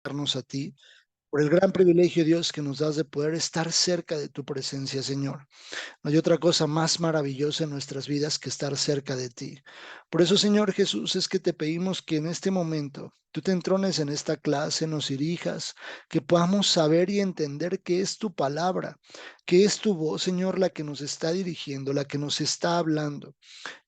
a ti, por el gran privilegio, Dios, que nos das de poder estar cerca de tu presencia, Señor. No hay otra cosa más maravillosa en nuestras vidas que estar cerca de ti. Por eso, Señor Jesús, es que te pedimos que en este momento tú te entrones en esta clase, nos dirijas, que podamos saber y entender qué es tu palabra, qué es tu voz, Señor, la que nos está dirigiendo, la que nos está hablando.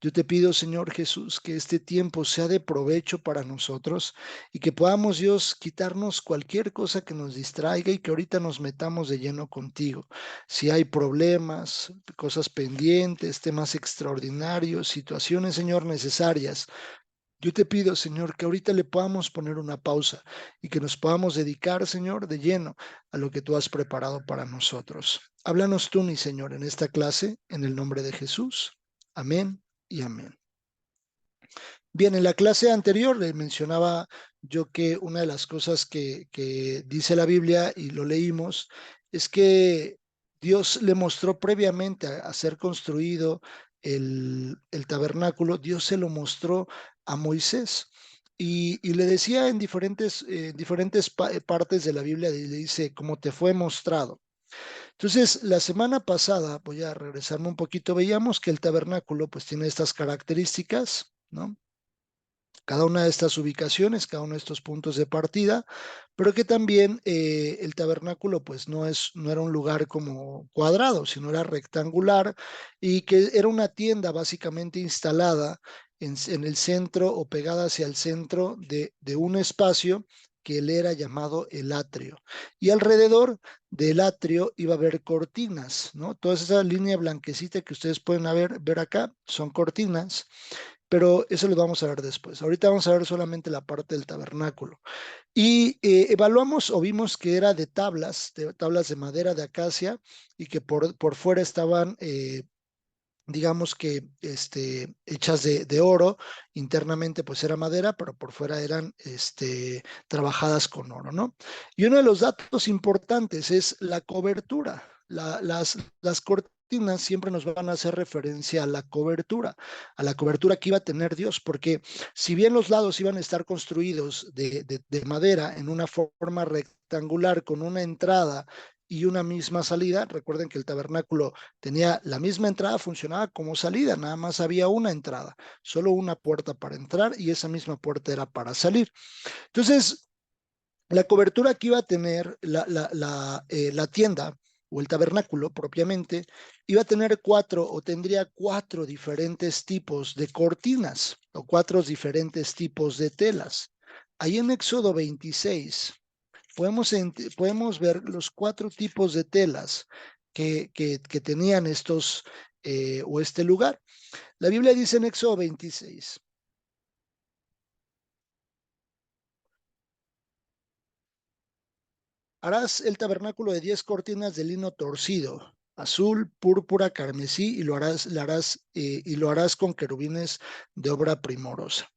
Yo te pido, Señor Jesús, que este tiempo sea de provecho para nosotros y que podamos, Dios, quitarnos cualquier cosa que nos distraiga y que ahorita nos metamos de lleno contigo. Si hay problemas, cosas pendientes, temas extraordinarios, situaciones, Señor, necesarias, yo te pido, Señor, que ahorita le podamos poner una pausa y que nos podamos dedicar, Señor, de lleno a lo que tú has preparado para nosotros. Háblanos tú, mi Señor, en esta clase, en el nombre de Jesús. Amén y amén. Bien, en la clase anterior le mencionaba yo que una de las cosas que dice la Biblia, y lo leímos, es que Dios le mostró previamente a ser construido el tabernáculo, Dios se lo mostró a Moisés. Y le decía en diferentes partes de la Biblia, le dice, como te fue mostrado. Entonces, la semana pasada, voy a regresarme un poquito, veíamos que el tabernáculo pues tiene estas características, ¿no? Cada una de estas ubicaciones, cada uno de estos puntos de partida, pero que también el tabernáculo pues no era un lugar como cuadrado, sino era rectangular y que era una tienda básicamente instalada en el centro o pegada hacia el centro de un espacio que él era llamado el atrio. Y alrededor del atrio iba a haber cortinas, ¿no? Toda esa línea blanquecita que ustedes pueden ver acá son cortinas, pero eso lo vamos a ver después. Ahorita vamos a ver solamente la parte del tabernáculo. Y evaluamos o vimos que era de tablas de madera de acacia y que por fuera estaban, digamos que hechas de oro. Internamente pues era madera, pero por fuera eran trabajadas con oro, ¿no? Y uno de los datos importantes es la cobertura. Las cortinas siempre nos van a hacer referencia a la cobertura que iba a tener Dios, porque si bien los lados iban a estar construidos de madera en una forma rectangular con una entrada y una misma salida, recuerden que el tabernáculo tenía la misma entrada, funcionaba como salida, nada más había una entrada, solo una puerta para entrar y esa misma puerta era para salir. Entonces, la cobertura que iba a tener la tienda o el tabernáculo propiamente, iba a tener cuatro o tendría cuatro diferentes tipos de cortinas o cuatro diferentes tipos de telas. Ahí en Éxodo 26 podemos ver los cuatro tipos de telas que tenían estos o este lugar. La Biblia dice en Éxodo 26. Harás el tabernáculo de 10 cortinas de lino torcido, azul, púrpura, carmesí, y lo harás con querubines de obra primorosa.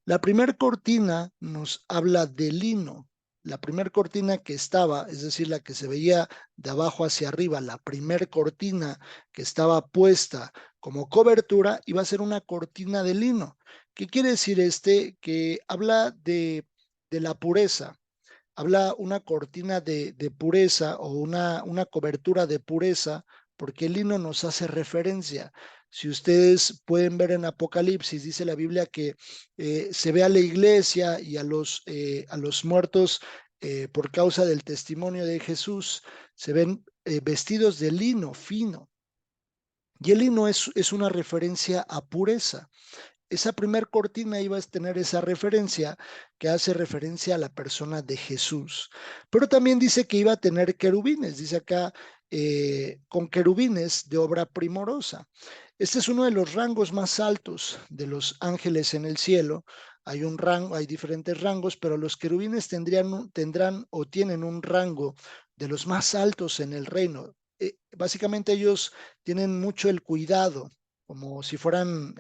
La primera cortina nos habla de lino. La primera cortina que estaba, es decir, la que se veía de abajo hacia arriba, la primera cortina que estaba puesta como cobertura, iba a ser una cortina de lino. ¿Qué quiere decir Que habla de la pureza, habla una cortina de pureza o una cobertura de pureza, porque el lino nos hace referencia. Si ustedes pueden ver en Apocalipsis, dice la Biblia que se ve a la iglesia y a los muertos por causa del testimonio de Jesús, se ven vestidos de lino fino. Y el lino es una referencia a pureza. Esa primer cortina iba a tener esa referencia que hace referencia a la persona de Jesús. Pero también dice que iba a tener querubines, dice acá, con querubines de obra primorosa. Este es uno de los rangos más altos de los ángeles en el cielo. Hay un rango, hay diferentes rangos, pero los querubines tendrán o tienen un rango de los más altos en el reino. Básicamente ellos tienen mucho el cuidado, como si fueran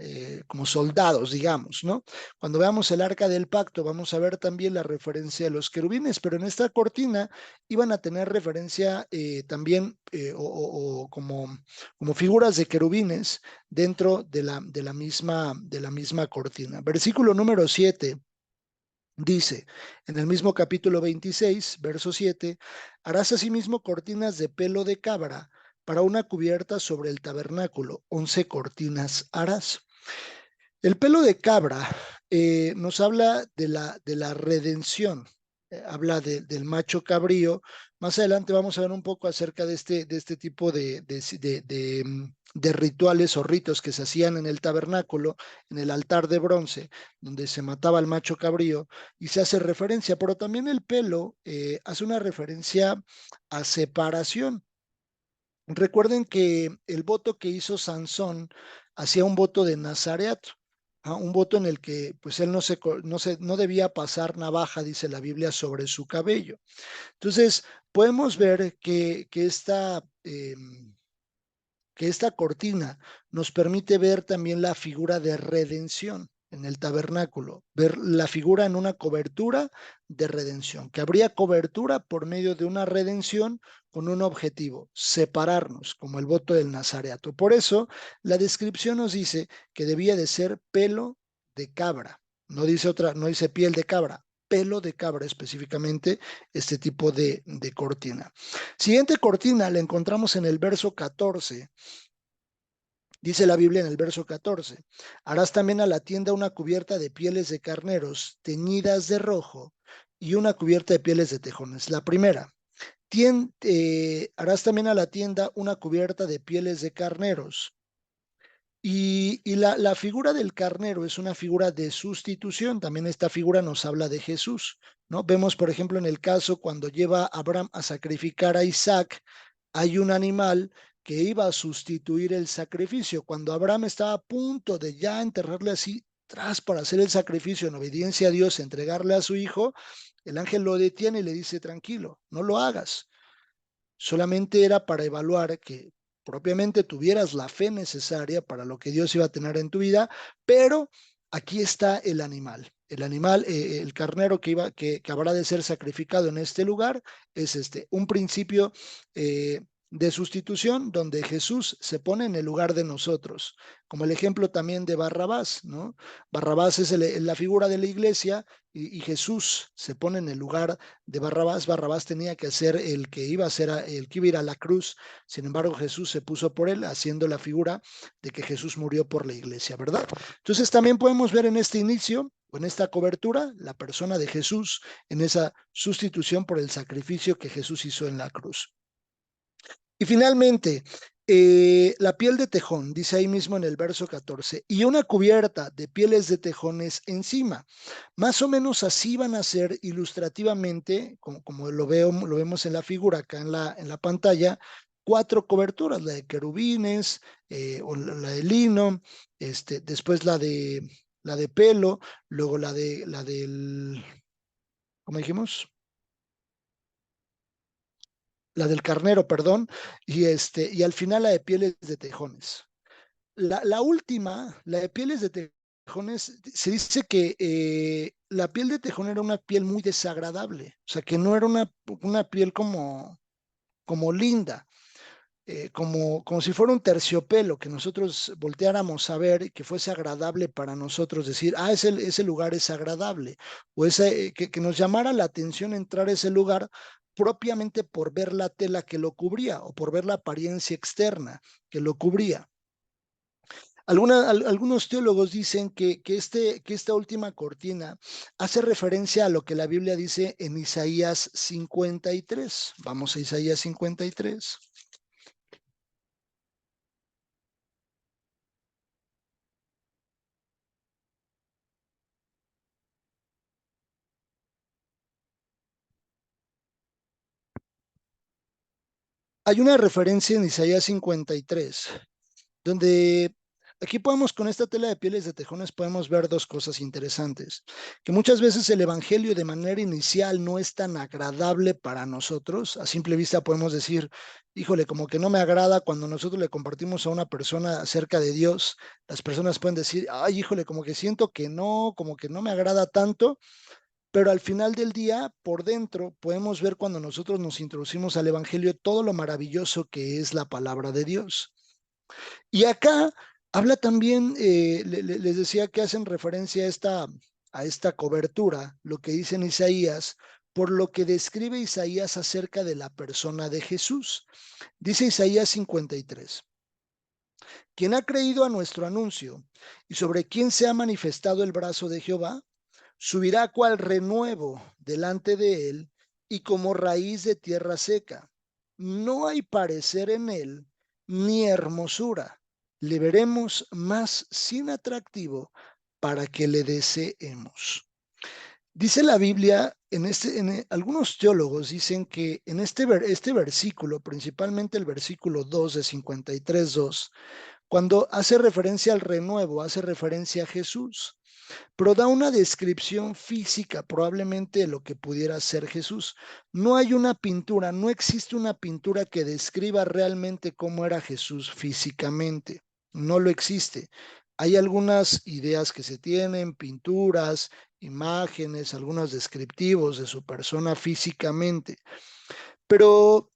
como soldados, digamos, ¿no? Cuando veamos el arca del pacto, vamos a ver también la referencia de los querubines, pero en esta cortina iban a tener referencia también o como figuras de querubines dentro de la misma cortina. Versículo número 7 Dice, en el mismo capítulo 26, verso 7, harás asimismo cortinas de pelo de cabra para una cubierta sobre el tabernáculo, 11 cortinas harás. El pelo de cabra nos habla de la redención, habla del macho cabrío. Más adelante vamos a ver un poco acerca de este tipo de rituales o ritos que se hacían en el tabernáculo, en el altar de bronce, donde se mataba al macho cabrío y se hace referencia, pero también el pelo hace una referencia a separación. Recuerden que el voto que hizo Sansón hacía un voto de nazareato, un voto en el que pues él no debía pasar navaja, dice la Biblia, sobre su cabello. Entonces, podemos ver que esta cortina nos permite ver también la figura de redención en el tabernáculo, ver la figura en una cobertura de redención, que habría cobertura por medio de una redención con un objetivo, separarnos, como el voto del nazareato. Por eso, la descripción nos dice que debía de ser pelo de cabra, no dice piel de cabra, pelo de cabra específicamente, este tipo de cortina. Siguiente cortina la encontramos en el verso 14. Dice la Biblia en el verso 14, harás también a la tienda una cubierta de pieles de carneros teñidas de rojo y una cubierta de pieles de tejones. La primera, harás también a la tienda una cubierta de pieles de carneros. Y la figura del carnero es una figura de sustitución. También esta figura nos habla de Jesús, ¿no? Vemos, por ejemplo, en el caso cuando lleva a Abraham a sacrificar a Isaac, hay un animal que iba a sustituir el sacrificio. Cuando Abraham estaba a punto de ya enterrarle así tras para hacer el sacrificio en obediencia a Dios, entregarle a su hijo, el ángel lo detiene y le dice, tranquilo, no lo hagas. Solamente era para evaluar que propiamente tuvieras la fe necesaria para lo que Dios iba a tener en tu vida, pero aquí está el animal, el carnero que habrá de ser sacrificado en este lugar es un principio de sustitución donde Jesús se pone en el lugar de nosotros, como el ejemplo también de Barrabás, ¿no? Barrabás es la figura de la iglesia y Jesús se pone en el lugar de Barrabás. Barrabás tenía que ser el que iba a ser el que iba a ir a la cruz. Sin embargo, Jesús se puso por él, haciendo la figura de que Jesús murió por la iglesia, ¿verdad? Entonces también podemos ver en este inicio, o en esta cobertura, la persona de Jesús en esa sustitución por el sacrificio que Jesús hizo en la cruz. Y finalmente, la piel de tejón, dice ahí mismo en el verso 14, y una cubierta de pieles de tejones encima. Más o menos así van a ser ilustrativamente, como lo vemos en la figura acá en la pantalla, cuatro coberturas, la de querubines, o la de lino, después la de pelo, luego la del, ¿cómo dijimos? La del carnero, perdón, y al final la de pieles de tejones. La última, la de pieles de tejones, se dice que la piel de tejón era una piel muy desagradable, o sea, que no era una piel como linda, como si fuera un terciopelo, que nosotros volteáramos a ver y que fuese agradable para nosotros, decir, ese lugar es agradable, o que nos llamara la atención entrar a ese lugar propiamente por ver la tela que lo cubría o por ver la apariencia externa que lo cubría. Algunos teólogos dicen que esta última cortina hace referencia a lo que la Biblia dice en Isaías 53. Vamos a Isaías 53. Hay una referencia en Isaías 53, donde aquí podemos, con esta tela de pieles de tejones, podemos ver dos cosas interesantes, que muchas veces el evangelio de manera inicial no es tan agradable para nosotros. A simple vista podemos decir, híjole, como que no me agrada cuando nosotros le compartimos a una persona acerca de Dios. Las personas pueden decir, ay, híjole, como que no me agrada tanto. Pero al final del día, por dentro, podemos ver cuando nosotros nos introducimos al Evangelio todo lo maravilloso que es la palabra de Dios. Y acá habla también, les decía que hacen referencia a a esta cobertura lo que dice en Isaías, por lo que describe Isaías acerca de la persona de Jesús. Dice Isaías 53. ¿Quién ha creído a nuestro anuncio y sobre quién se ha manifestado el brazo de Jehová? Subirá cual renuevo delante de él y como raíz de tierra seca. No hay parecer en él ni hermosura. Le veremos más sin atractivo para que le deseemos. Dice la Biblia, algunos teólogos dicen que en este versículo, principalmente el versículo 2 de 53:2, cuando hace referencia al renuevo, hace referencia a Jesús, pero da una descripción física probablemente de lo que pudiera ser Jesús. No hay una pintura, no existe una pintura que describa realmente cómo era Jesús físicamente. No lo existe. Hay algunas ideas que se tienen, pinturas, imágenes, algunos descriptivos de su persona físicamente, pero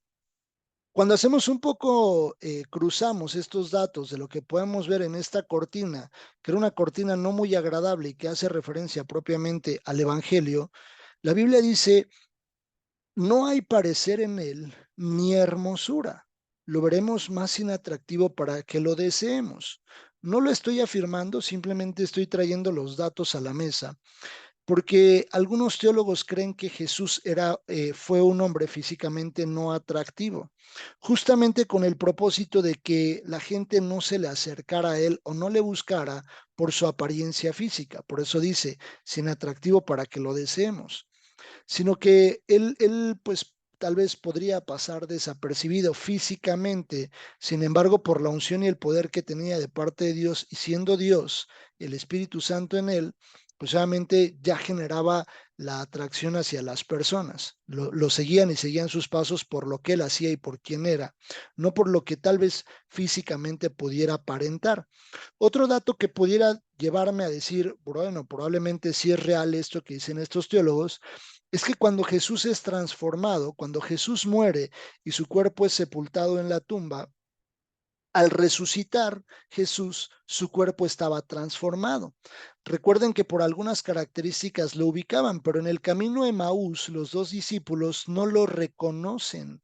cuando hacemos un poco, cruzamos estos datos de lo que podemos ver en esta cortina, que era una cortina no muy agradable y que hace referencia propiamente al Evangelio, la Biblia dice, no hay parecer en él ni hermosura. Lo veremos más inatractivo para que lo deseemos. No lo estoy afirmando, simplemente estoy trayendo los datos a la mesa porque algunos teólogos creen que Jesús fue un hombre físicamente no atractivo, justamente con el propósito de que la gente no se le acercara a él o no le buscara por su apariencia física. Por eso dice, sin atractivo para que lo deseemos, sino que él pues tal vez podría pasar desapercibido físicamente, sin embargo, por la unción y el poder que tenía de parte de Dios y siendo Dios, el Espíritu Santo en él, pues obviamente ya generaba la atracción hacia las personas. Lo seguían y seguían sus pasos por lo que él hacía y por quién era, no por lo que tal vez físicamente pudiera aparentar. Otro dato que pudiera llevarme a decir, bueno, probablemente sí es real esto que dicen estos teólogos, es que cuando Jesús es transformado, cuando Jesús muere y su cuerpo es sepultado en la tumba, al resucitar Jesús, su cuerpo estaba transformado. Recuerden que por algunas características lo ubicaban, pero en el camino de Emaús los dos discípulos no lo reconocen,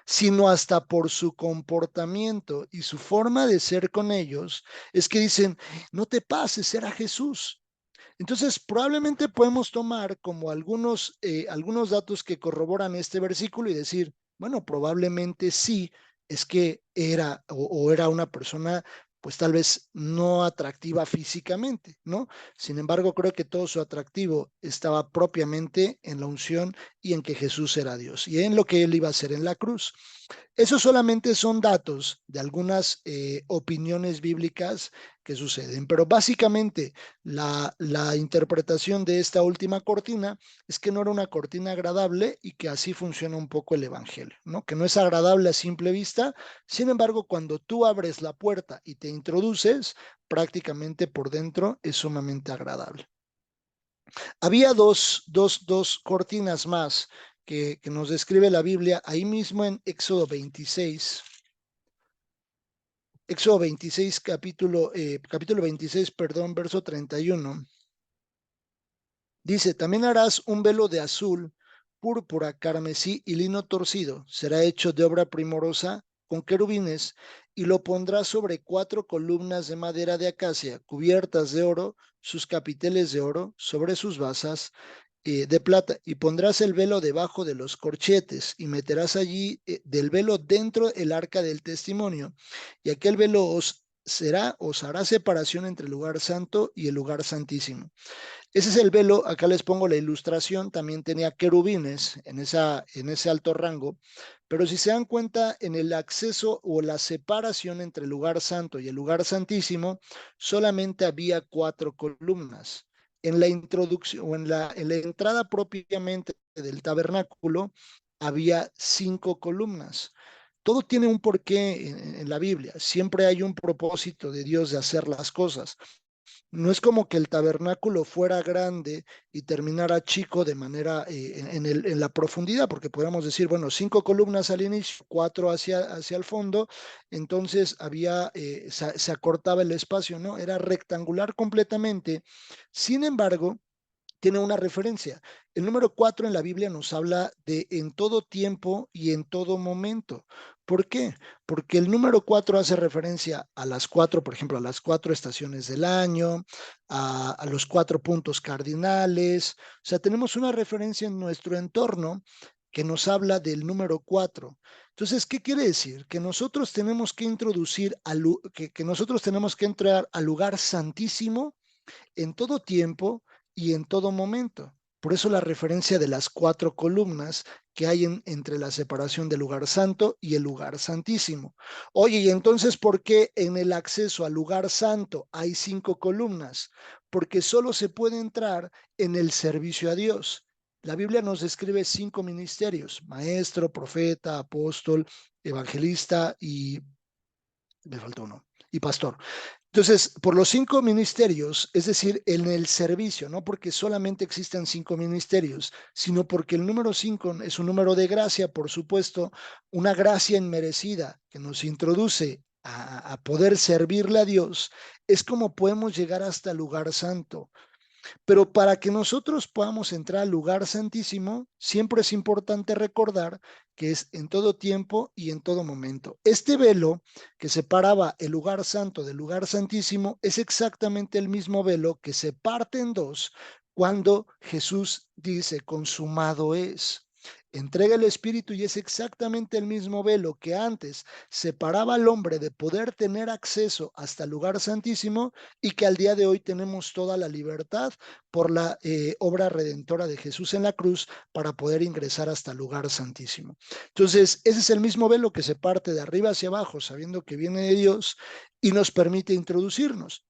sino hasta por su comportamiento y su forma de ser con ellos, es que dicen, no te pases, era Jesús. Entonces, probablemente podemos tomar como algunos datos que corroboran este versículo y decir, bueno, probablemente sí, es que o era una persona, pues tal vez no atractiva físicamente, ¿no? Sin embargo, creo que todo su atractivo estaba propiamente en la unción y en que Jesús era Dios y en lo que él iba a hacer en la cruz. Esos solamente son datos de algunas opiniones bíblicas que suceden, pero básicamente la interpretación de esta última cortina es que no era una cortina agradable y que así funciona un poco el Evangelio, ¿no? Que no es agradable a simple vista, sin embargo, cuando tú abres la puerta y te introduces, prácticamente por dentro es sumamente agradable. Había dos cortinas más que nos describe la Biblia ahí mismo en Éxodo 26. Éxodo 26, capítulo 26, perdón, verso 31. Dice, también harás un velo de azul, púrpura, carmesí y lino torcido. Será hecho de obra primorosa con querubines y lo pondrás sobre 4 columnas de madera de acacia cubiertas de oro, sus capiteles de oro, sobre sus basas de plata, y pondrás el velo debajo de los corchetes y meterás allí del velo dentro el arca del testimonio, y aquel velo os hará separación entre el lugar santo y el lugar santísimo. Ese es el velo, acá les pongo la ilustración, también tenía querubines en ese alto rango, pero si se dan cuenta, en el acceso o la separación entre el lugar santo y el lugar santísimo, solamente había 4 columnas. En la introducción o en la entrada propiamente del tabernáculo, había 5 columnas. Todo tiene un porqué en la Biblia. Siempre hay un propósito de Dios de hacer las cosas. No es como que el tabernáculo fuera grande y terminara chico de manera en la profundidad, porque podríamos decir, bueno, 5 columnas al inicio, 4 hacia el fondo, entonces se acortaba el espacio, ¿no? Era rectangular completamente. Sin embargo, tiene una referencia. El número 4 en la Biblia nos habla de en todo tiempo y en todo momento. ¿Por qué? Porque el número 4 hace referencia a las cuatro, por ejemplo, a las cuatro estaciones del año, a los cuatro puntos cardinales. O sea, tenemos una referencia en nuestro entorno que nos habla del número 4. Entonces, ¿qué quiere decir? Que nosotros tenemos que introducir, que nosotros tenemos que entrar al lugar santísimo en todo tiempo y en todo momento. Por eso la referencia de las cuatro columnas que hay entre la separación del lugar santo y el lugar santísimo. Oye, ¿y entonces por qué en el acceso al lugar santo hay cinco columnas? Porque solo se puede entrar en el servicio a Dios. La Biblia nos describe cinco ministerios: maestro, profeta, apóstol, evangelista y me faltó uno, y pastor. Entonces, por los cinco ministerios, es decir, en el servicio, no porque solamente existen cinco ministerios, sino porque el número cinco es un número de gracia, por supuesto, una gracia inmerecida que nos introduce a poder servirle a Dios, es como podemos llegar hasta el lugar santo. Pero para que nosotros podamos entrar al lugar santísimo, siempre es importante recordar que es en todo tiempo y en todo momento. Este velo que separaba el lugar santo del lugar santísimo es exactamente el mismo velo que se parte en dos cuando Jesús dice, consumado es. Entrega el Espíritu y es exactamente el mismo velo que antes separaba al hombre de poder tener acceso hasta el lugar santísimo y que al día de hoy tenemos toda la libertad por la obra redentora de Jesús en la cruz para poder ingresar hasta el lugar santísimo. Entonces, ese es el mismo velo que se parte de arriba hacia abajo, sabiendo que viene de Dios y nos permite introducirnos.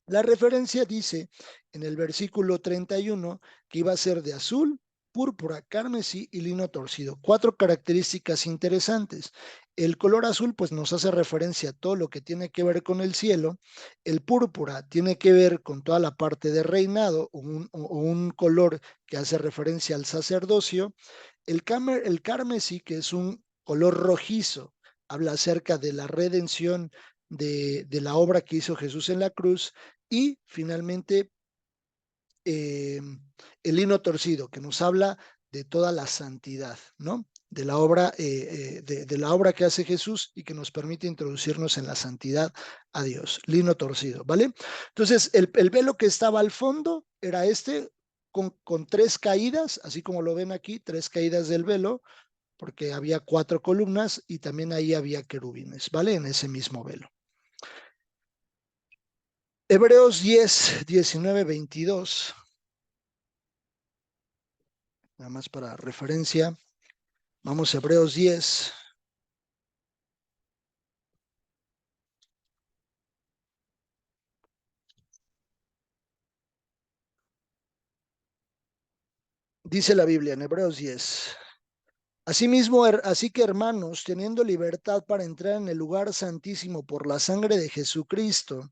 La referencia dice en el versículo 31 que iba a ser de azul, púrpura, carmesí y lino torcido. Cuatro características interesantes. El color azul pues nos hace referencia a todo lo que tiene que ver con el cielo. El púrpura tiene que ver con toda la parte de reinado o un color que hace referencia al sacerdocio. El carmesí, que es un color rojizo, habla acerca de la redención de la obra que hizo Jesús en la cruz. Y finalmente, eh, el lino torcido, que nos habla de toda la santidad, ¿no? De la obra, de la obra que hace Jesús y que nos permite introducirnos en la santidad a Dios. Lino torcido, ¿vale? Entonces, el velo que estaba al fondo era este, con tres caídas, así como lo ven aquí, tres caídas del velo, porque había cuatro columnas y también ahí había querubines, ¿vale? En ese mismo velo. Hebreos 10, 19, 22. Nada más para referencia. Vamos a Hebreos 10. Dice la Biblia en Hebreos 10. Asimismo, así que hermanos, teniendo libertad para entrar en el lugar santísimo por la sangre de Jesucristo,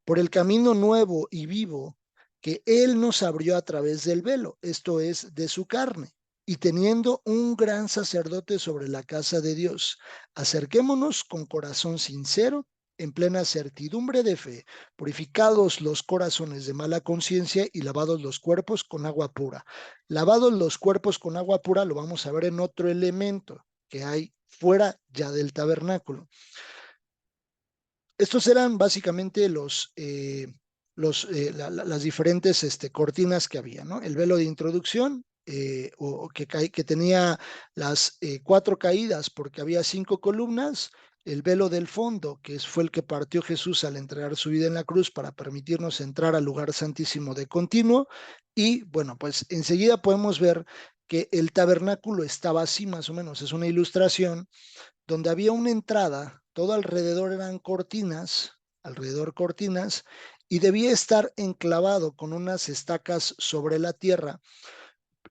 por el camino nuevo y vivo que Él nos abrió a través del velo, esto es, de su carne, y teniendo un gran sacerdote sobre la casa de Dios, acerquémonos con corazón sincero, en plena certidumbre de fe, purificados los corazones de mala conciencia y lavados los cuerpos con agua pura. Lavados los cuerpos con agua pura lo vamos a ver en otro elemento que hay fuera ya del tabernáculo. Estos eran básicamente las diferentes cortinas que había, ¿no? El velo de introducción, que tenía las cuatro caídas porque había cinco columnas, el velo del fondo, que fue el que partió Jesús al entregar su vida en la cruz para permitirnos entrar al lugar santísimo de continuo. Y bueno, pues enseguida podemos ver que el tabernáculo estaba así más o menos, es una ilustración donde había una entrada, todo alrededor eran cortinas, alrededor cortinas, y debía estar enclavado con unas estacas sobre la tierra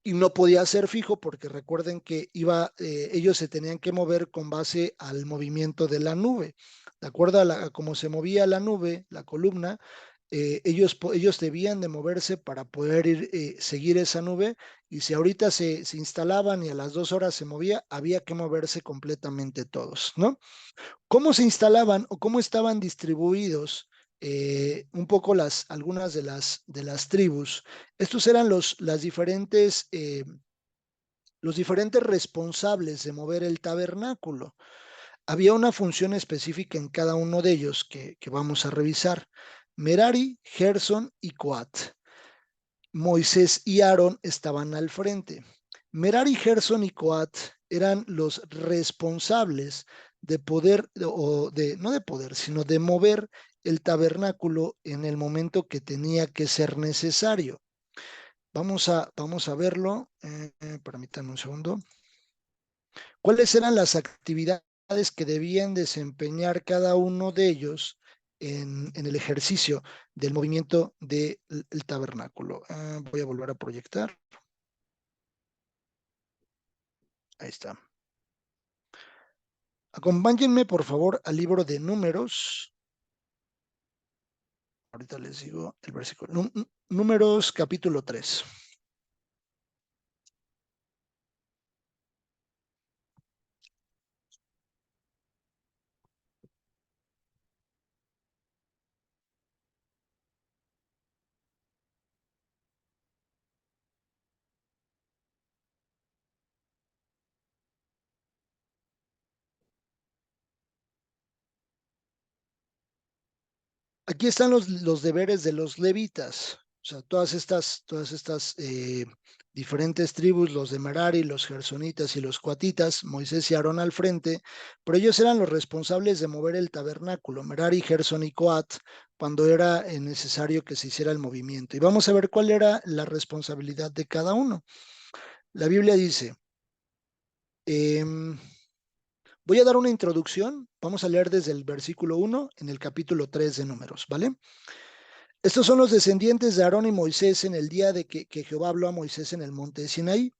y no podía ser fijo porque recuerden que ellos se tenían que mover con base al movimiento de la nube. De acuerdo a cómo se movía la nube, la columna, ellos debían de moverse para poder seguir esa nube, y si ahorita se instalaban y a las 2 horas se movía, había que moverse completamente todos, ¿no? ¿Cómo se instalaban o cómo estaban distribuidos un poco algunas de las tribus. Estos eran los diferentes responsables de mover el tabernáculo. Había una función específica en cada uno de ellos que vamos a revisar. Merari, Gerson y Coat. Moisés y Aarón estaban al frente. Merari, Gerson y Coat eran los responsables de poder, o de, no de poder, sino de mover el tabernáculo en el momento que tenía que ser necesario. Vamos a verlo. Permítanme un segundo. ¿Cuáles eran las actividades que debían desempeñar cada uno de ellos en el ejercicio del movimiento del tabernáculo? Voy a volver a proyectar. Ahí está. Acompáñenme, por favor, al libro de Números. Ahorita les digo el versículo. Números capítulo 3. Aquí están los deberes de los levitas. O sea, todas estas diferentes tribus, los de Merari, los gersonitas y los coatitas, Moisés y Aarón al frente, pero ellos eran los responsables de mover el tabernáculo, Merari, Gerson y Coat, cuando era necesario que se hiciera el movimiento. Y vamos a ver cuál era la responsabilidad de cada uno. La Biblia dice, voy a dar una introducción, vamos a leer desde el versículo 1 en el capítulo 3 de Números, ¿vale? Estos son los descendientes de Aarón y Moisés en el día de que Jehová habló a Moisés en el monte de Sinaí.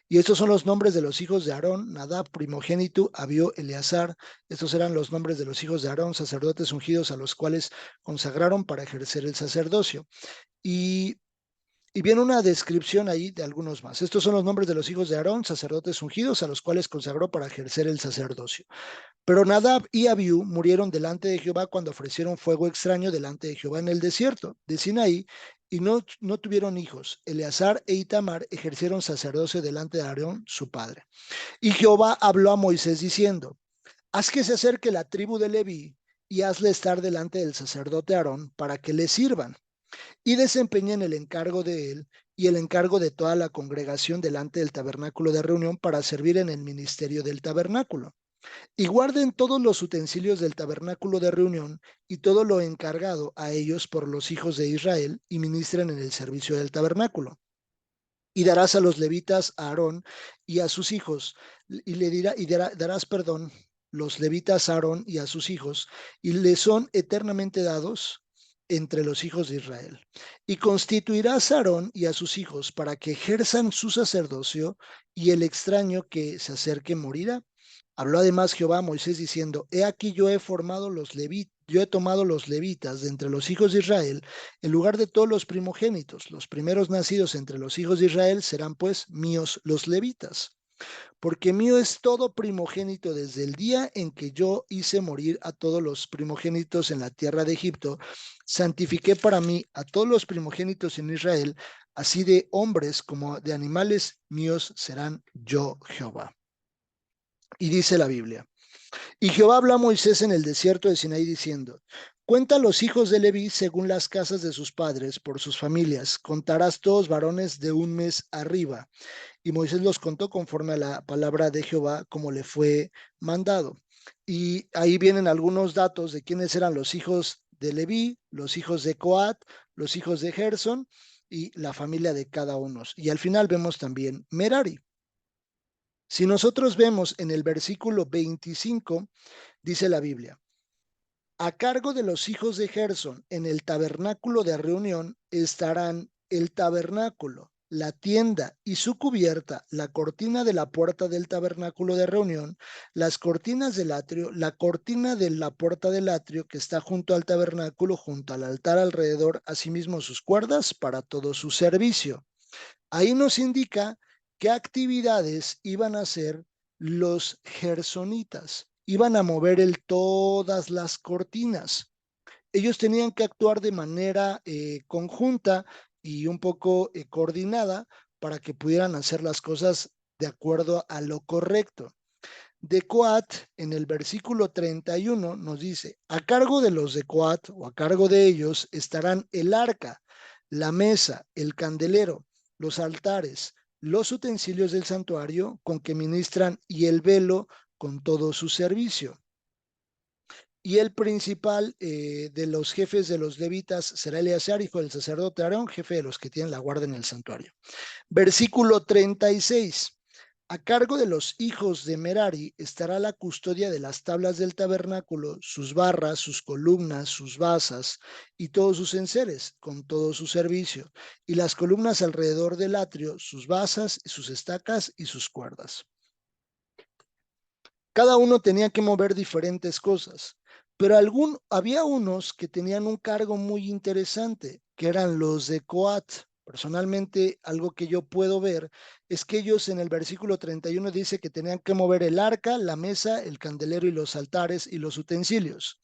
Y estos son los nombres de los hijos de Aarón: Nadab, primogénito; Abiú, Eleazar. Estos eran los nombres de los hijos de Aarón, sacerdotes ungidos, a los cuales consagraron para ejercer el sacerdocio. Y, y viene una descripción ahí de algunos más. Estos son los nombres de los hijos de Aarón, sacerdotes ungidos, a los cuales consagró para ejercer el sacerdocio. Pero Nadab y Abiú murieron delante de Jehová cuando ofrecieron fuego extraño delante de Jehová en el desierto de Sinaí, y no tuvieron hijos. Eleazar e Itamar ejercieron sacerdocio delante de Aarón, su padre. Y Jehová habló a Moisés diciendo: haz que se acerque la tribu de Leví y hazle estar delante del sacerdote Aarón para que le sirvan, y desempeñen el encargo de él y el encargo de toda la congregación delante del tabernáculo de reunión para servir en el ministerio del tabernáculo. Y guarden todos los utensilios del tabernáculo de reunión y todo lo encargado a ellos por los hijos de Israel, y ministren en el servicio del tabernáculo. Y darás a los levitas a Aarón y a sus hijos, y darás perdón los levitas a Aarón y a sus hijos, y le son eternamente dados entre los hijos de Israel. Y constituirás a Aarón y a sus hijos para que ejerzan su sacerdocio, y el extraño que se acerque morirá. Habló además Jehová a Moisés diciendo: he aquí yo he tomado los levitas de entre los hijos de Israel, en lugar de todos los primogénitos. Los primeros nacidos entre los hijos de Israel serán pues míos los levitas, porque mío es todo primogénito desde el día en que yo hice morir a todos los primogénitos en la tierra de Egipto. Santifiqué para mí a todos los primogénitos en Israel, así de hombres como de animales míos serán yo Jehová. Y dice la Biblia: y Jehová habló a Moisés en el desierto de Sinaí diciendo: cuenta los hijos de Leví según las casas de sus padres, por sus familias. Contarás todos varones de un mes arriba. Y Moisés los contó conforme a la palabra de Jehová, como le fue mandado. Y ahí vienen algunos datos de quiénes eran los hijos de Leví, los hijos de Coat, los hijos de Gerson y la familia de cada uno. Y al final vemos también Merari. Si nosotros vemos en el versículo 25, dice la Biblia: a cargo de los hijos de Gerson en el tabernáculo de reunión estarán el tabernáculo, la tienda y su cubierta, la cortina de la puerta del tabernáculo de reunión, las cortinas del atrio, la cortina de la puerta del atrio que está junto al tabernáculo, junto al altar alrededor, asimismo sus cuerdas para todo su servicio. Ahí nos indica qué actividades iban a hacer los gersonitas. Iban a mover todas las cortinas. ellos tenían que actuar de manera conjunta y un poco coordinada para que pudieran hacer las cosas de acuerdo a lo correcto. De Coat, en el versículo 31, nos dice: a cargo de los de Coat, o a cargo de ellos, estarán el arca, la mesa, el candelero, los altares, los utensilios del santuario con que ministran y el velo con todo su servicio. Y el principal de los jefes de los levitas será Eleazar, hijo del sacerdote Aarón, jefe de los que tienen la guardia en el santuario. Versículo 36. A cargo de los hijos de Merari estará la custodia de las tablas del tabernáculo, sus barras, sus columnas, sus basas y todos sus enseres, con todo su servicio, y las columnas alrededor del atrio, sus basas, sus estacas y sus cuerdas. Cada uno tenía que mover diferentes cosas, pero había unos que tenían un cargo muy interesante, que eran los de Coat. Personalmente, algo que yo puedo ver es que ellos en el versículo 31 dice que tenían que mover el arca, la mesa, el candelero y los altares y los utensilios.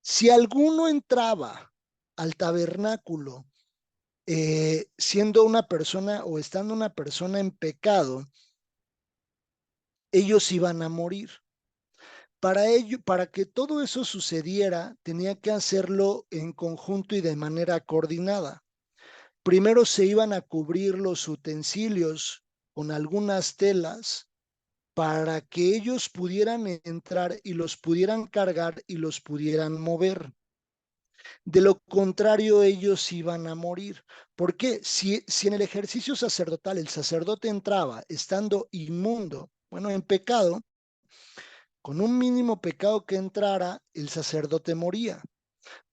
Si alguno entraba al tabernáculo siendo una persona o estando una persona en pecado, ellos iban a morir. Para ello, para que todo eso sucediera, tenía que hacerlo en conjunto y de manera coordinada. Primero se iban a cubrir los utensilios con algunas telas para que ellos pudieran entrar y los pudieran cargar y los pudieran mover. De lo contrario, ellos iban a morir. ¿Por qué? Si en el ejercicio sacerdotal el sacerdote entraba estando inmundo, bueno, en pecado, con un mínimo pecado que entrara, el sacerdote moría.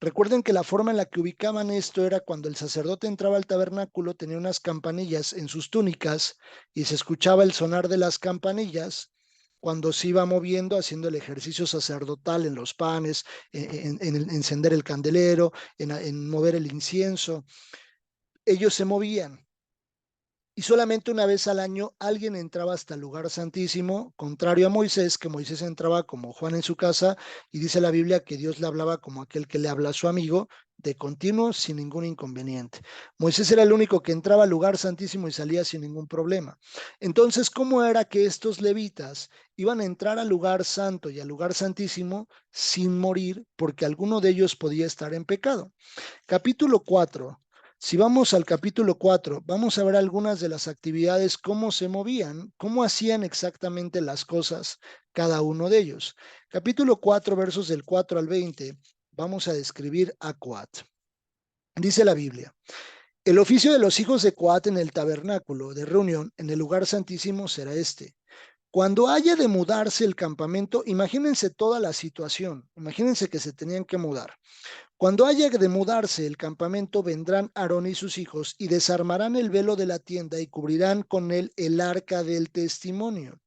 Recuerden que la forma en la que ubicaban esto era cuando el sacerdote entraba al tabernáculo, tenía unas campanillas en sus túnicas y se escuchaba el sonar de las campanillas cuando se iba moviendo, haciendo el ejercicio sacerdotal en los panes, en encender el candelero, en mover el incienso. Ellos se movían. Y solamente una vez al año alguien entraba hasta el lugar santísimo, contrario a Moisés, que Moisés entraba como Juan en su casa, y dice la Biblia que Dios le hablaba como aquel que le habla a su amigo, de continuo, sin ningún inconveniente. Moisés era el único que entraba al lugar santísimo y salía sin ningún problema. Entonces, ¿cómo era que estos levitas iban a entrar al lugar santo y al lugar santísimo sin morir, porque alguno de ellos podía estar en pecado? Capítulo 4. Si vamos al capítulo 4, vamos a ver algunas de las actividades, cómo se movían, cómo hacían exactamente las cosas cada uno de ellos. Capítulo 4, versos del 4 al 20, vamos a describir a Coat. Dice la Biblia: el oficio de los hijos de Coat en el tabernáculo de reunión, en el lugar santísimo, será este. Cuando haya de mudarse el campamento, imagínense toda la situación, imagínense que se tenían que mudar. Cuando haya de mudarse el campamento, vendrán Aarón y sus hijos y desarmarán el velo de la tienda y cubrirán con él el arca del testimonio.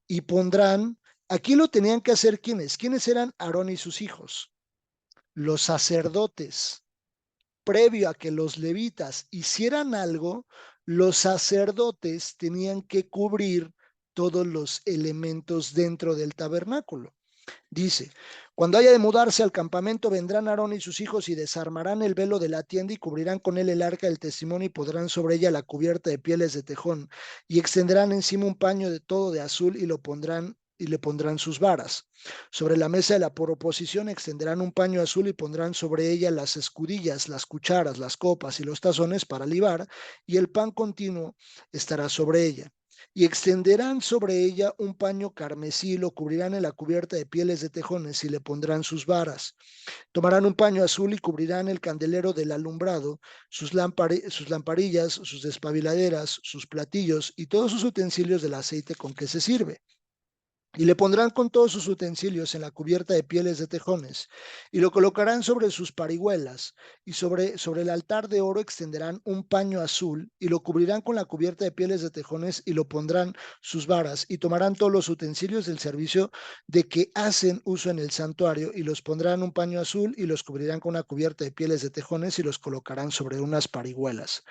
Y pondrán, aquí lo tenían que hacer ¿quiénes? ¿Quiénes eran Aarón y sus hijos? Los sacerdotes. Previo a que los levitas hicieran algo, los sacerdotes tenían que cubrir todos los elementos dentro del tabernáculo. Dice: cuando haya de mudarse al campamento, vendrán Aarón y sus hijos y desarmarán el velo de la tienda y cubrirán con él el arca del testimonio y pondrán sobre ella la cubierta de pieles de tejón y extenderán encima un paño de todo de azul y le pondrán sus varas. Sobre la mesa de la proposición extenderán un paño azul y pondrán sobre ella las escudillas, las cucharas, las copas y los tazones para libar, y el pan continuo estará sobre ella. Y extenderán sobre ella un paño carmesí, lo cubrirán en la cubierta de pieles de tejones y le pondrán sus varas. Tomarán un paño azul y cubrirán el candelero del alumbrado, sus lamparillas, sus despabiladeras, sus platillos y todos sus utensilios del aceite con que se sirve. Y le pondrán con todos sus utensilios en la cubierta de pieles de tejones, y lo colocarán sobre sus parihuelas, y sobre el altar de oro extenderán un paño azul, y lo cubrirán con la cubierta de pieles de tejones, y lo pondrán sus varas, y tomarán todos los utensilios del servicio de que hacen uso en el santuario, y los pondrán un paño azul, y los cubrirán con una cubierta de pieles de tejones, y los colocarán sobre unas parihuelas.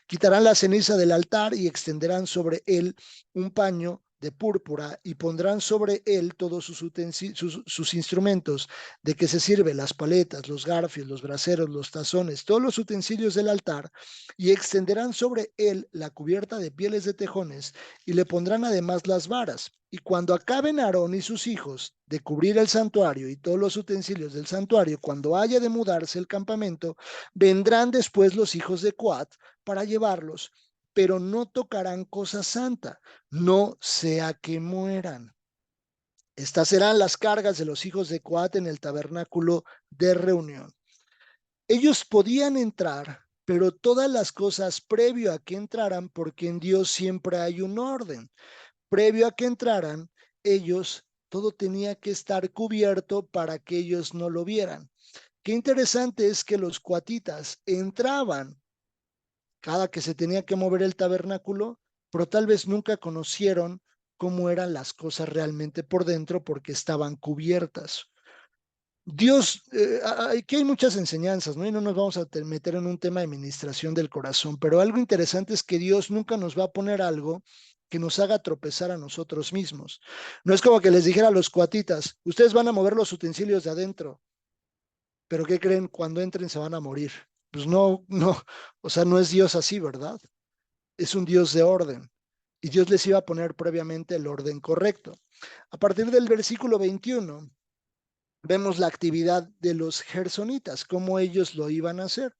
Quitarán la ceniza del altar y extenderán sobre él un paño de púrpura y pondrán sobre él todos sus instrumentos de que se sirve, las paletas, los garfios, los braseros, los tazones, todos los utensilios del altar, y extenderán sobre él la cubierta de pieles de tejones y le pondrán además las varas. Y cuando acaben Aarón y sus hijos de cubrir el santuario y todos los utensilios del santuario, cuando haya de mudarse el campamento, vendrán después los hijos de Coat para llevarlos, pero no tocarán cosa santa, no sea que mueran. Estas serán las cargas de los hijos de Coat en el tabernáculo de reunión. Ellos podían entrar, pero todas las cosas previo a que entraran, porque en Dios siempre hay un orden. Previo a que entraran, ellos, todo tenía que estar cubierto para que ellos no lo vieran. Qué interesante es que los coatitas entraban cada que se tenía que mover el tabernáculo, pero tal vez nunca conocieron cómo eran las cosas realmente por dentro porque estaban cubiertas. Dios, aquí hay muchas enseñanzas, ¿no? Y no nos vamos a meter en un tema de administración del corazón, pero algo interesante es que Dios nunca nos va a poner algo que nos haga tropezar a nosotros mismos. No es como que les dijera a los cuatitas, ustedes van a mover los utensilios de adentro, pero ¿qué creen? Cuando entren se van a morir. Pues no, no, o sea, no es Dios así, ¿verdad? Es un Dios de orden. Y Dios les iba a poner previamente el orden correcto. A partir del versículo 21, vemos la actividad de los gersonitas, cómo ellos lo iban a hacer.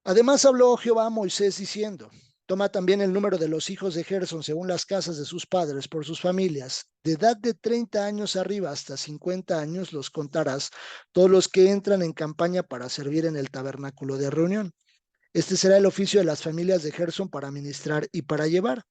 Además habló Jehová a Moisés diciendo, toma también el número de los hijos de Gerson según las casas de sus padres por sus familias. De edad de 30 años arriba hasta 50 años los contarás, todos los que entran en campaña para servir en el tabernáculo de reunión. Este será el oficio de las familias de Gerson para ministrar y para llevar.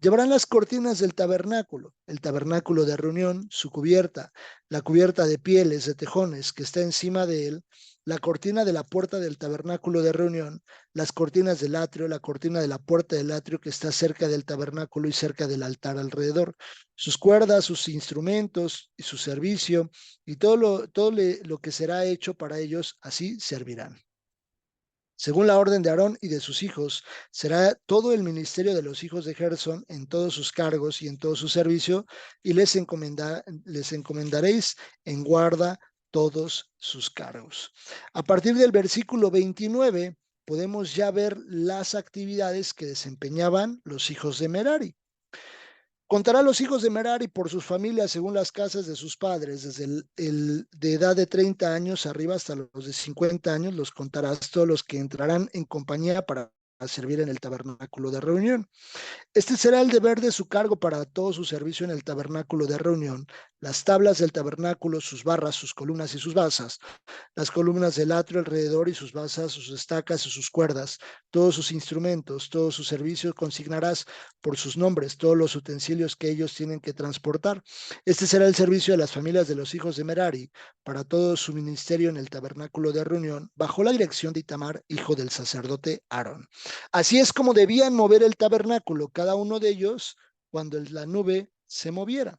Llevarán las cortinas del tabernáculo, el tabernáculo de reunión, su cubierta, la cubierta de pieles de tejones que está encima de él, la cortina de la puerta del tabernáculo de reunión, las cortinas del atrio, la cortina de la puerta del atrio que está cerca del tabernáculo y cerca del altar alrededor, sus cuerdas, sus instrumentos y su servicio y todo lo que será hecho para ellos, así servirán. Según la orden de Aarón y de sus hijos, será todo el ministerio de los hijos de Gersón en todos sus cargos y en todo su servicio, y les encomendaréis en guarda todos sus cargos. A partir del versículo 29, podemos ya ver las actividades que desempeñaban los hijos de Merari. Contará a los hijos de Merari por sus familias según las casas de sus padres, desde de edad de 30 años arriba hasta los de 50 años, los contarás todos los que entrarán en compañía para servir en el tabernáculo de reunión. Este será el deber de su cargo para todo su servicio en el tabernáculo de reunión, las tablas del tabernáculo, sus barras, sus columnas y sus basas, las columnas del atrio alrededor y sus basas, sus estacas y sus cuerdas, todos sus instrumentos, todo su servicio consignarás por sus nombres, todos los utensilios que ellos tienen que transportar. Este será el servicio de las familias de los hijos de Merari para todo su ministerio en el tabernáculo de reunión, bajo la dirección de Itamar, hijo del sacerdote Aarón. Así es como debían mover el tabernáculo, cada uno de ellos, cuando la nube se moviera.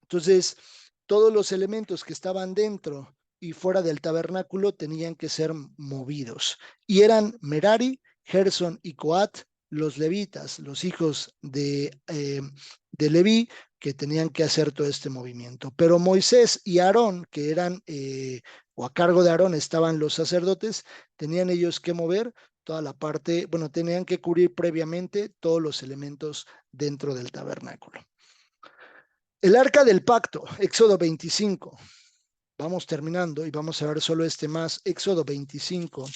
Entonces, todos los elementos que estaban dentro y fuera del tabernáculo tenían que ser movidos. Y eran Merari, Gerson y Coat, los levitas, los hijos de Leví, que tenían que hacer todo este movimiento. Pero Moisés y Aarón, que eran, o a cargo de Aarón estaban los sacerdotes, tenían ellos que mover toda la parte, bueno, tenían que cubrir previamente todos los elementos dentro del tabernáculo. El arca del pacto, Éxodo 25. Vamos terminando y vamos a ver solo este más, Éxodo 25.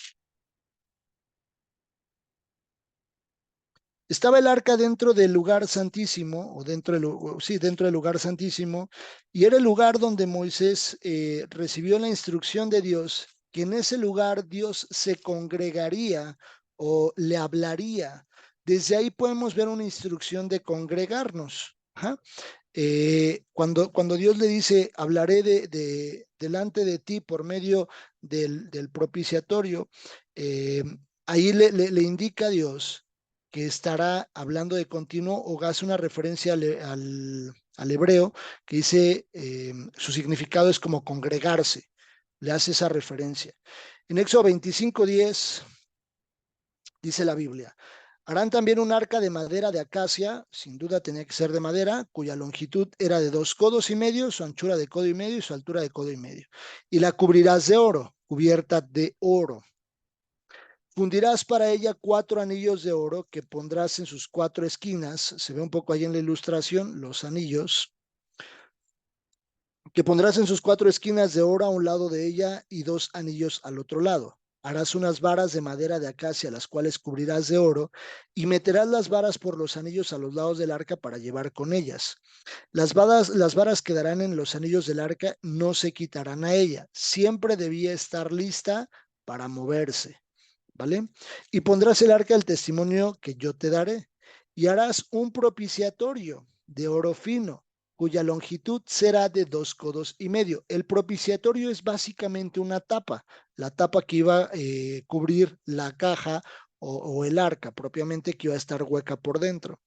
Estaba el arca dentro del lugar santísimo, o dentro del lugar santísimo, y era el lugar donde Moisés recibió la instrucción de Dios, que en ese lugar Dios se congregaría o le hablaría. Desde ahí podemos ver una instrucción de congregarnos. ¿Ja? Cuando Dios le dice, hablaré delante de ti por medio del propiciatorio, ahí le indica a Dios que estará hablando de continuo o hace una referencia al hebreo que dice, su significado es como congregarse, le hace esa referencia. En Éxodo 25:10 dice la Biblia, Harán también un arca de madera de acacia, sin duda tenía que ser de madera, cuya longitud era de 2 codos y medio, su anchura de codo y medio y su altura de codo y medio. Y la cubrirás de oro, cubierta de oro. Fundirás para ella 4 anillos de oro que pondrás en sus 4 esquinas. Se ve un poco ahí en la ilustración, los anillos que pondrás en sus 4 esquinas de oro a un lado de ella y 2 anillos al otro lado. Harás unas varas de madera de acacia, las cuales cubrirás de oro, y meterás las varas por los anillos a los lados del arca para llevar con ellas. Las varas quedarán en los anillos del arca, no se quitarán a ella. Siempre debía estar lista para moverse, ¿vale? Y pondrás el arca del testimonio que yo te daré, y harás un propiciatorio de oro fino, cuya longitud será de 2 codos y medio. El propiciatorio es básicamente una tapa, la tapa que iba a cubrir la caja o el arca propiamente, que iba a estar hueca por dentro.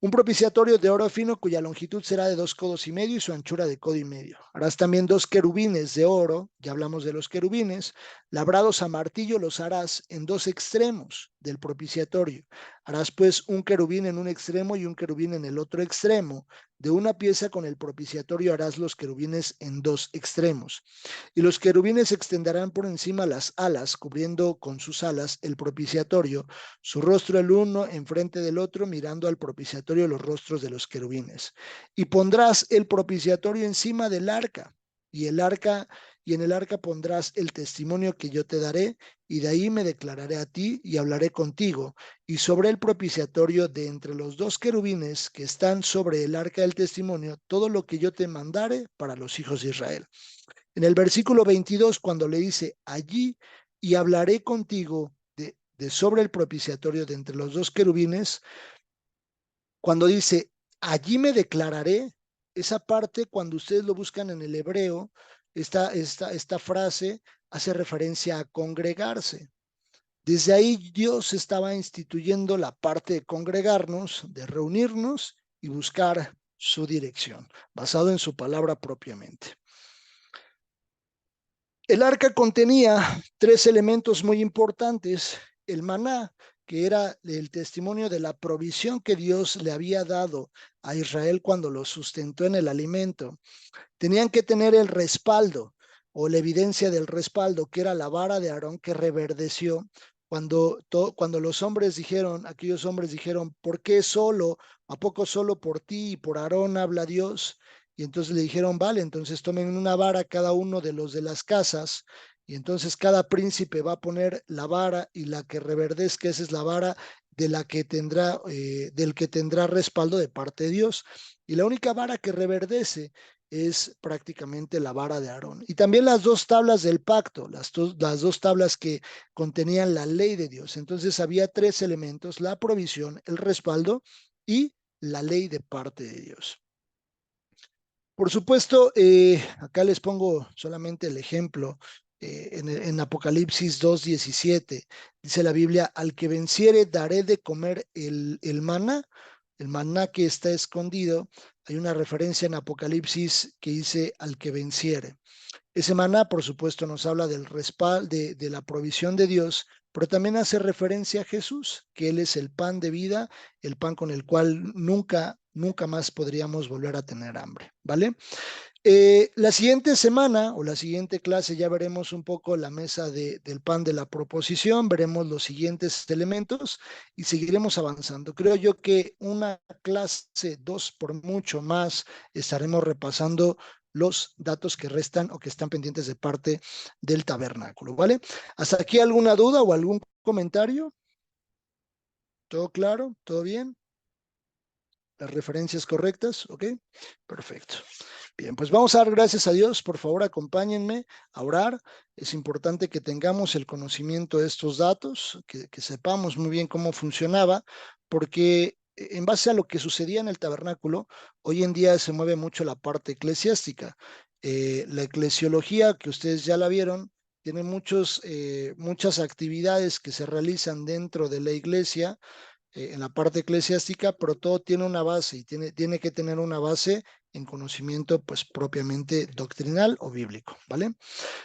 Un propiciatorio de oro fino cuya longitud será de 2 codos y medio y su anchura de codo y medio. Harás también 2 querubines de oro, ya hablamos de los querubines, labrados a martillo los harás en 2 extremos del propiciatorio. Harás pues un querubín en un extremo y un querubín en el otro extremo. De una pieza con el propiciatorio harás los querubines en 2 extremos. Y los querubines extenderán por encima las alas, cubriendo con sus alas el propiciatorio, su rostro el uno enfrente del otro, mirando al propiciatorio los rostros de los querubines. Y pondrás el propiciatorio encima del arca, y en el arca pondrás el testimonio que yo te daré, y de ahí me declararé a ti y hablaré contigo. Y sobre el propiciatorio de entre los 2 querubines que están sobre el arca del testimonio, todo lo que yo te mandare para los hijos de Israel. En el versículo 22, cuando le dice allí y hablaré contigo de sobre el propiciatorio de entre los 2 querubines, cuando dice allí me declararé, esa parte, cuando ustedes lo buscan en el hebreo, esta frase hace referencia a congregarse. Desde ahí Dios estaba instituyendo la parte de congregarnos, de reunirnos y buscar su dirección, basado en su palabra propiamente. El arca contenía 3 elementos muy importantes: el maná, que era el testimonio de la provisión que Dios le había dado a Israel cuando lo sustentó en el alimento. Tenían que tener el respaldo o la evidencia del respaldo, que era la vara de Aarón que reverdeció cuando los hombres dijeron, aquellos hombres dijeron, ¿por qué solo? ¿A poco solo por ti y por Aarón habla Dios? Y entonces le dijeron, vale, entonces tomen una vara cada uno de los de las casas, y entonces cada príncipe va a poner la vara, y la que reverdezca, esa es la vara de la que tendrá, del que tendrá respaldo de parte de Dios. Y la única vara que reverdece es prácticamente la vara de Aarón. Y también las 2 tablas del pacto, las dos tablas que contenían la ley de Dios. Entonces había 3 elementos: la provisión, el respaldo y la ley de parte de Dios. Por supuesto, acá les pongo solamente el ejemplo. En Apocalipsis 2:17 dice la Biblia, al que venciere daré de comer el maná que está escondido. Hay una referencia en Apocalipsis que dice al que venciere. Ese maná, por supuesto, nos habla del respaldo, de la provisión de Dios, pero también hace referencia a Jesús, que Él es el pan de vida, el pan con el cual nunca más podríamos volver a tener hambre, ¿vale? La siguiente semana o la siguiente clase ya veremos un poco la mesa del pan de la proposición, veremos los siguientes elementos y seguiremos avanzando. Creo yo que una clase, 2 por mucho más, estaremos repasando los datos que restan o que están pendientes de parte del tabernáculo, ¿vale? ¿Hasta aquí alguna duda o algún comentario? ¿Todo claro? ¿Todo bien? ¿Las referencias correctas? ¿Ok? Perfecto. Bien, pues vamos a dar gracias a Dios. Por favor, acompáñenme a orar. Es importante que tengamos el conocimiento de estos datos, que sepamos muy bien cómo funcionaba, porque en base a lo que sucedía en el tabernáculo, hoy en día se mueve mucho la parte eclesiástica. La eclesiología, que ustedes ya la vieron, tiene muchas actividades que se realizan dentro de la iglesia, en la parte eclesiástica, pero todo tiene una base y tiene que tener una base en conocimiento pues propiamente doctrinal o bíblico, ¿vale?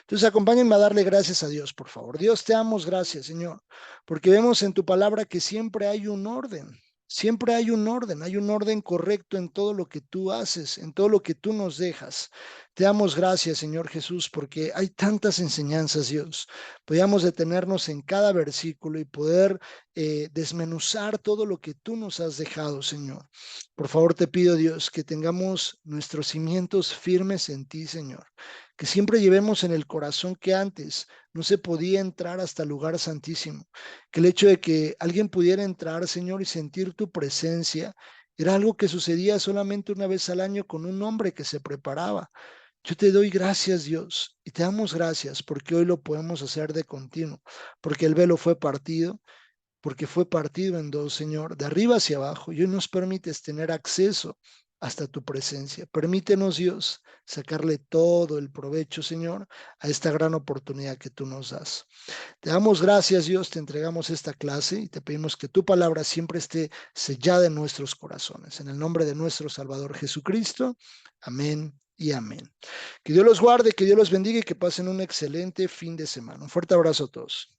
Entonces acompáñenme a darle gracias a Dios, por favor. Dios, te damos gracias, Señor, porque vemos en tu palabra que siempre hay un orden. Siempre hay un orden correcto en todo lo que tú haces, en todo lo que tú nos dejas. Te damos gracias, Señor Jesús, porque hay tantas enseñanzas, Dios. Podíamos detenernos en cada versículo y poder desmenuzar todo lo que tú nos has dejado, Señor. Por favor, te pido, Dios, que tengamos nuestros cimientos firmes en ti, Señor, que siempre llevemos en el corazón que antes no se podía entrar hasta el lugar santísimo, que el hecho de que alguien pudiera entrar, Señor, y sentir tu presencia era algo que sucedía solamente una vez al año con un hombre que se preparaba. Yo te doy gracias, Dios, y te damos gracias porque hoy lo podemos hacer de continuo, porque el velo fue partido, porque fue partido en dos, Señor, de arriba hacia abajo, y hoy nos permites tener acceso hasta tu presencia. Permítenos, Dios, sacarle todo el provecho, Señor, a esta gran oportunidad que tú nos das. Te damos gracias, Dios, te entregamos esta clase y te pedimos que tu palabra siempre esté sellada en nuestros corazones. En el nombre de nuestro Salvador Jesucristo. Amén y amén. Que Dios los guarde, que Dios los bendiga y que pasen un excelente fin de semana. Un fuerte abrazo a todos.